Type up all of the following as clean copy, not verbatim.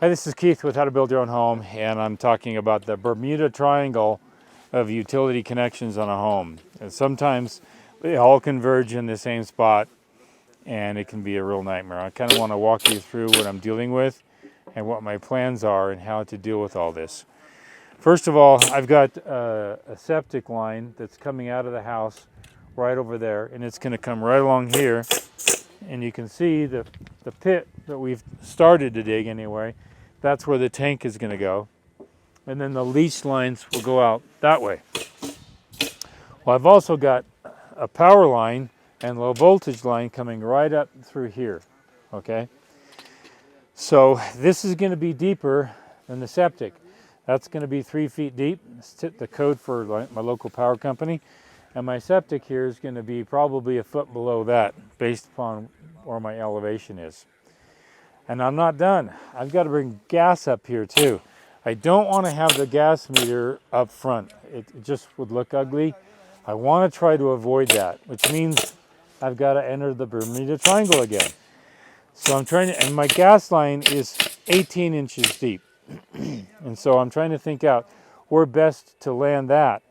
Hi, this is Keith with How to Build Your Own Home, and I'm talking about the Bermuda Triangle of utility connections on a home. And sometimes they all converge in the same spot, and it can be a real nightmare. I kind of want to walk you through what I'm dealing with and what my plans are and how to deal with all this. First of all, I've got a septic line that's coming out of the house right over there, and it's going to come right along here. And you can see the pit that we've started to dig anyway. That's where the tank is going to go. And then the leach lines will go out that way. Well, I've also got a power line and low voltage line coming right up through here. Okay? So this is going to be deeper than the septic. That's going to be 3 feet deep. It's the code for my local power company. And my septic here is going to be probably a foot below that based upon where my elevation is. And I'm not done. I've got to bring gas up here too. I don't want to have the gas meter up front. It just would look ugly. I want to try to avoid that, which means I've got to enter the Bermuda Triangle again. So I'm trying to, and my gas line is 18 inches deep. And so I'm trying to think out where best to land that.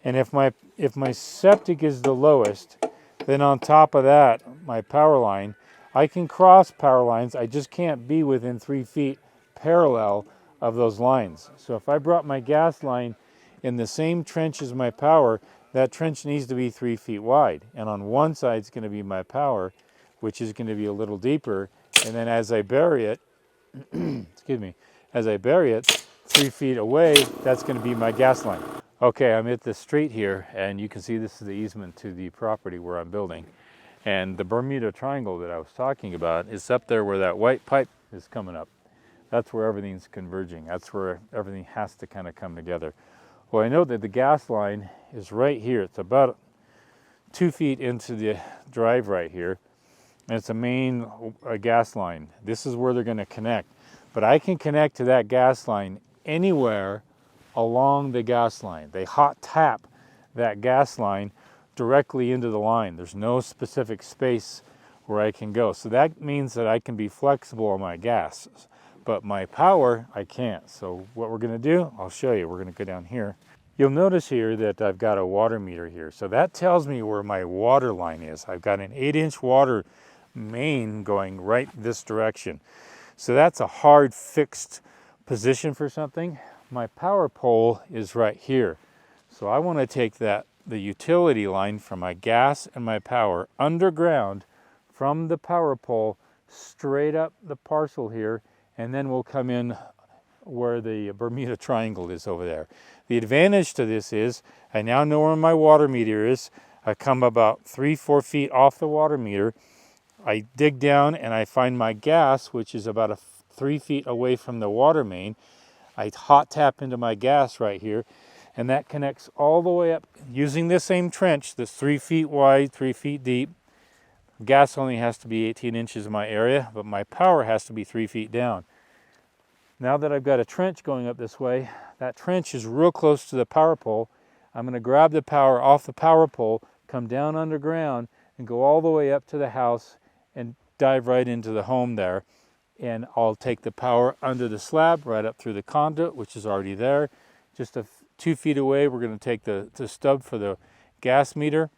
And if my septic is the lowest, then on top of that, my power line, I can cross power lines. I just can't be within 3 feet parallel of those lines. So if I brought my gas line in the same trench as my power, that trench needs to be 3 feet wide. And on one side is going to be my power, which is going to be a little deeper. And then as I bury it, as I bury it 3 feet away, that's going to be my gas line. Okay, I'm at the street here, and you can see this is the easement to the property where I'm building. And the Bermuda Triangle that I was talking about is up there where that white pipe is coming up. That's where everything's converging. That's where everything has to kind of come together. Well, I know that the gas line is right here. It's about 2 feet into the drive right here. And it's a main gas line. This is where they're going to connect. But I can connect to that gas line anywhere along the gas line. They hot tap that gas line directly into the line. There's no specific space where I can go. So that means that I can be flexible on my gas. But my power, I can't. So what we're going to do, I'll show you. We're going to go down here. You'll notice here that I've got a water meter here. So that tells me where my water line is. I've got an 8-inch water main going right this direction. So that's a hard fixed position for something. My power pole is right here. So I want to take the utility line from my gas and my power underground from the power pole straight up the parcel here, and then we'll come in where the Bermuda Triangle is over there. The advantage to this is I now know where my water meter is. I come about 3-4 feet off the water meter. I dig down and I find my gas, which is about 3 feet away from the water main. I hot tap into my gas right here, and that connects all the way up using this same trench that's 3 feet wide, 3 feet deep. Gas only has to be 18 inches in my area, but my power has to be 3 feet down. Now that I've got a trench going up this way, that trench is real close to the power pole. I'm going to grab the power off the power pole, come down underground, and go all the way up to the house and dive right into the home there. And I'll take the power under the slab right up through the conduit, which is already there. Just 2 feet away, we're going to take the stub for the gas meter,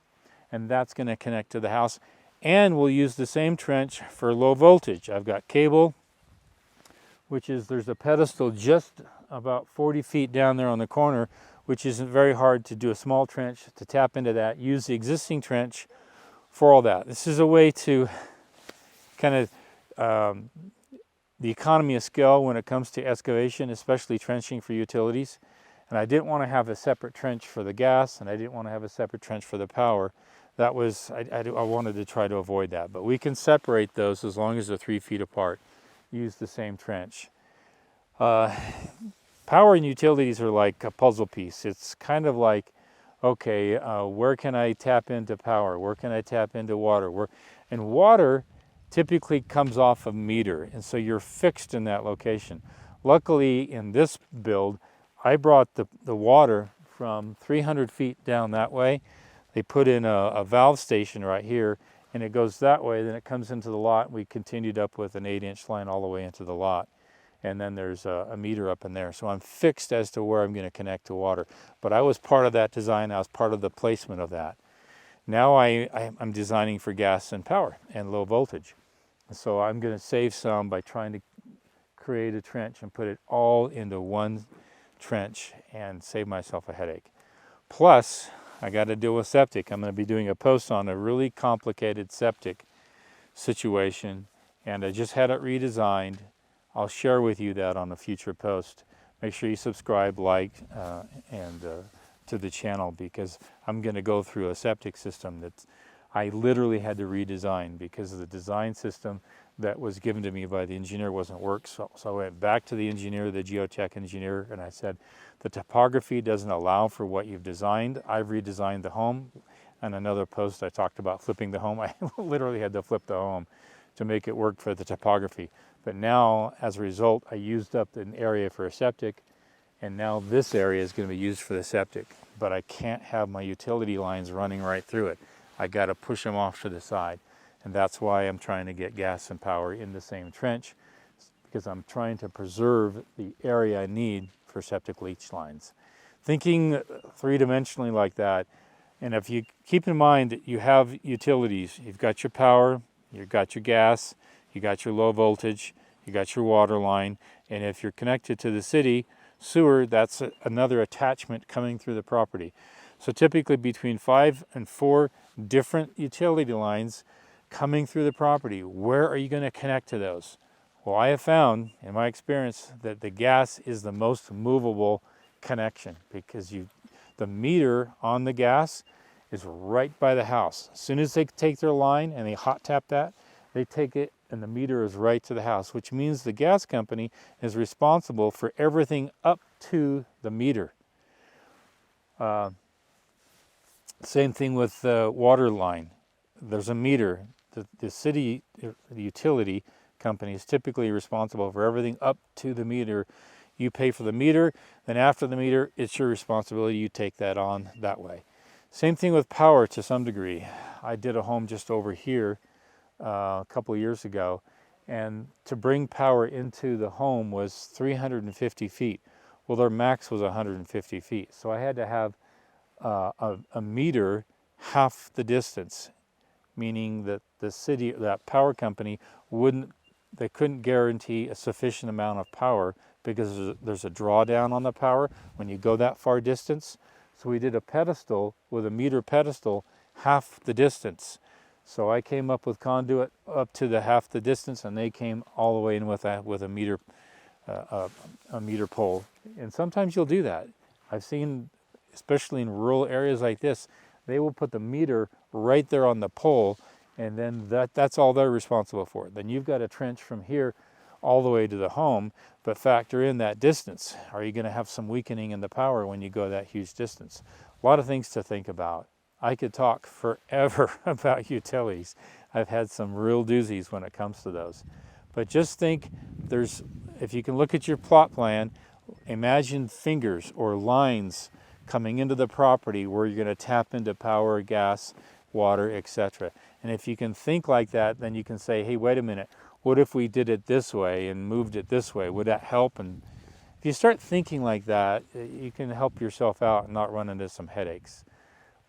and that's going to connect to the house. And we'll use the same trench for low voltage. I've got cable, which is, there's a pedestal just about 40 feet down there on the corner, which isn't very hard to do a small trench to tap into that. Use the existing trench for all that. This is a way to kind of the economy of scale when it comes to excavation, especially trenching for utilities. And I didn't want to have a separate trench for the gas, and I didn't want to have a separate trench for the power. That was, I wanted to try to avoid that. But we can separate those as long as they're 3 feet apart. Use the same trench. Power and utilities are like a puzzle piece. It's kind of like, okay, where can I tap into power? Where can I tap into water? And water typically comes off a meter, and so you're fixed in that location. Luckily, in this build, I brought the water from 300 feet down that way. They put in a valve station right here, and it goes that way, then it comes into the lot. We continued up with an 8-inch line all the way into the lot. and then there's a meter up in there. So I'm fixed as to where I'm going to connect to water. But I was part of that design. I was part of the placement of that. Now I'm designing for gas and power and low voltage. So I'm going to save some by trying to create a trench and put it all into one trench and save myself a headache. Plus, I got to deal with septic. I'm going to be doing a post on a really complicated septic situation, and I just had it redesigned. I'll share with you that on a future post. Make sure you subscribe, like, and to the channel, because I'm going to go through a septic system that I literally had to redesign because the design system that was given to me by the engineer wasn't work. So I went back to the engineer, the geotech engineer, and I said, the topography doesn't allow for what you've designed. I've redesigned the home. And another post I talked about flipping the home. I literally had to flip the home to make it work for the topography. But now, as a result, I used up an area for a septic, and now this area is going to be used for the septic. But I can't have my utility lines running right through it. I got to push them off to the side. And that's why I'm trying to get gas and power in the same trench, because I'm trying to preserve the area I need for septic leach lines. Thinking three-dimensionally like that, and if you keep in mind that you have utilities, you've got your power, you've got your gas, you got your low voltage, you got your water line, and if you're connected to the city sewer, that's another attachment coming through the property. So typically between 5 and 4 different utility lines coming through the property. Where are you going to connect to those? Well, I have found in my experience that the gas is the most movable connection, because the meter on the gas is right by the house. As soon as they take their line and they hot tap that, they take it and the meter is right to the house, which means the gas company is responsible for everything up to the meter. Same thing with the water line. There's a meter. The city, the utility company is typically responsible for everything up to the meter. You pay for the meter, then after the meter, it's your responsibility. You take that on that way. Same thing with power to some degree. I did a home just over here a couple of years ago, and to bring power into the home was 350 feet. Well, their max was 150 feet. So I had to have a meter half the distance, meaning that the city, that power company they couldn't guarantee a sufficient amount of power because there's a drawdown on the power when you go that far distance. So we did a pedestal with a meter pedestal half the distance. So I came up with conduit up to the half the distance, and they came all the way in with a meter pole. And sometimes you'll do that. I've seen, especially in rural areas like this, they will put the meter right there on the pole, and then that's all they're responsible for. Then you've got a trench from here all the way to the home, but factor in that distance. Are you going to have some weakening in the power when you go that huge distance? A lot of things to think about. I could talk forever about utilities. I've had some real doozies when it comes to those. But just think, if you can look at your plot plan, imagine fingers or lines coming into the property where you're going to tap into power, gas, water, etc. And if you can think like that, then you can say, hey, wait a minute, what if we did it this way and moved it this way? Would that help? And if you start thinking like that, you can help yourself out and not run into some headaches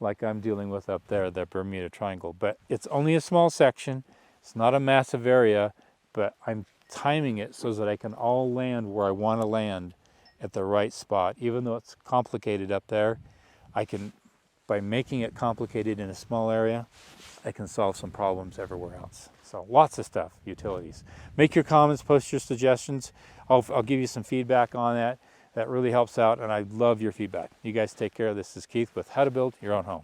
like I'm dealing with up there, the Bermuda Triangle. But it's only a small section. It's not a massive area, but I'm timing it so that I can all land where I want to land at the right spot. Even though it's complicated up there, I can, by making it complicated in a small area, I can solve some problems everywhere else. So lots of stuff, utilities. Make your comments, post your suggestions. I'll give you some feedback on that. That really helps out, and I love your feedback. You guys take care. This is Keith with How to Build Your Own Home.